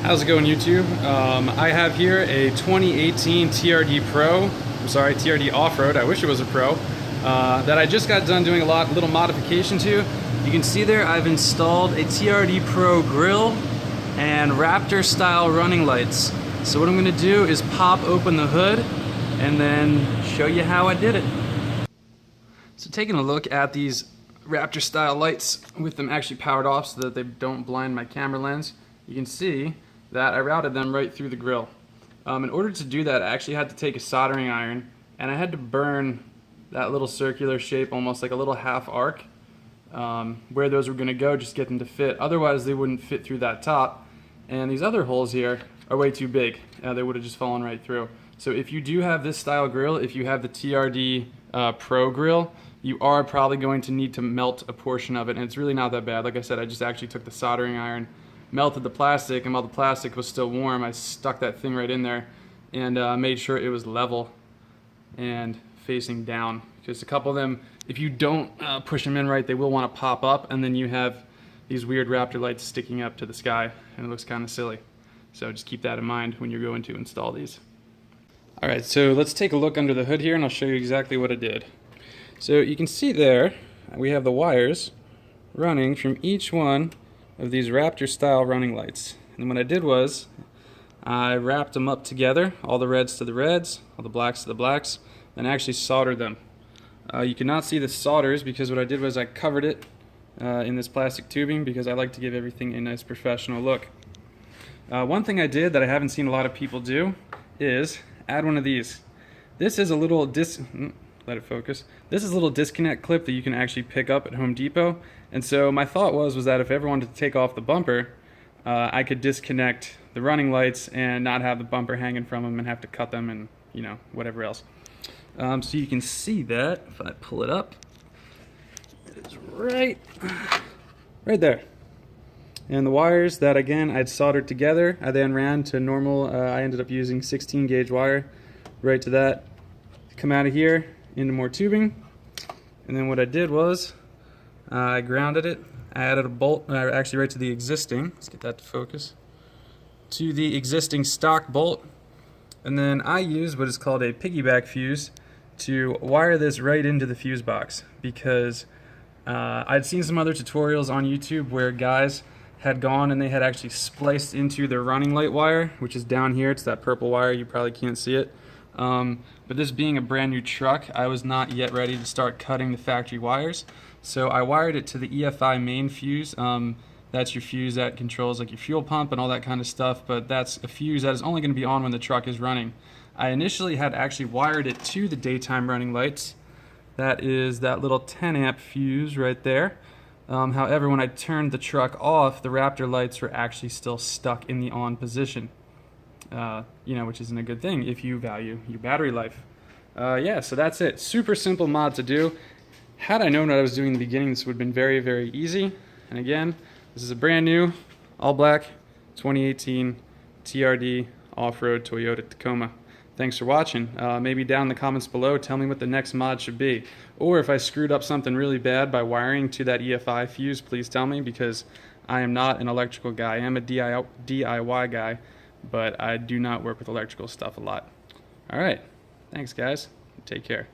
How's it going, YouTube? I have here a 2018 TRD Off-Road. I wish it was a Pro. That I just got done doing a little modification to. You can see there I've installed a TRD Pro grill and Raptor style running lights. So what I'm going to do is pop open the hood and then show you how I did it. So taking a look at these Raptor style lights with them actually powered off so that they don't blind my camera lens, you can see that I routed them right through the grill. In order to do that, I actually had to take a soldering iron and I had to burn that little circular shape, almost like a little half arc, where those were going to go, just get them to fit. Otherwise they wouldn't fit through that top, and these other holes here are way too big. They would have just fallen right through. So if you do have this style grill, if you have the TRD Pro grill, you are probably going to need to melt a portion of it, and it's really not that bad. Like I said, I just actually took the soldering iron, melted the plastic, and while the plastic was still warm, I stuck that thing right in there and made sure it was level and facing down. Because a couple of them, if you don't push them in right, they will want to pop up, and then you have these weird Raptor lights sticking up to the sky, and it looks kind of silly. So just keep that in mind when you're going to install these. Alright, so let's take a look under the hood here, and I'll show you exactly what I did. So you can see there, we have the wires running from each one of these Raptor style running lights. And what I did was I wrapped them up together, all the reds to the reds, all the blacks to the blacks, and actually soldered them. You cannot see the solders because what I did was I covered it in this plastic tubing because I like to give everything a nice professional look. One thing I did that I haven't seen a lot of people do is add one of these. This is a little let it focus. This is a little disconnect clip that you can actually pick up at Home Depot. And so my thought was that if I ever wanted to take off the bumper, I could disconnect the running lights and not have the bumper hanging from them and have to cut them and, you know, whatever else. So you can see that if I pull it up, it is right there. And the wires that, again, I'd soldered together, I then ran to normal, I ended up using 16 gauge wire right to that. Come out of here into more tubing, and then what I did was I grounded it. I added a bolt, actually right to the existing, let's get that to focus, to the existing stock bolt, and then I used what is called a piggyback fuse to wire this right into the fuse box, because I'd seen some other tutorials on YouTube where guys had gone and they had actually spliced into their running light wire, which is down here. It's that purple wire, you probably can't see it. But this being a brand new truck, I was not yet ready to start cutting the factory wires. So I wired it to the EFI main fuse. That's your fuse that controls like your fuel pump and all that kind of stuff, but that's a fuse that is only going to be on when the truck is running. I initially had actually wired it to the daytime running lights. That is that little 10 amp fuse right there. However, when I turned the truck off, the Raptor lights were actually still stuck in the on position. You know, which isn't a good thing if you value your battery life. Yeah, so that's it. Super simple mod to do. Had I known what I was doing in the beginning, this would have been very, very easy. And again, this is a brand new, all black, 2018 TRD Off-Road Toyota Tacoma. Thanks for watching. Maybe down in the comments below, tell me what the next mod should be. Or if I screwed up something really bad by wiring to that EFI fuse, please tell me, because I am not an electrical guy. I am a DIY guy, but I do not work with electrical stuff a lot. Alright, thanks guys. Take care.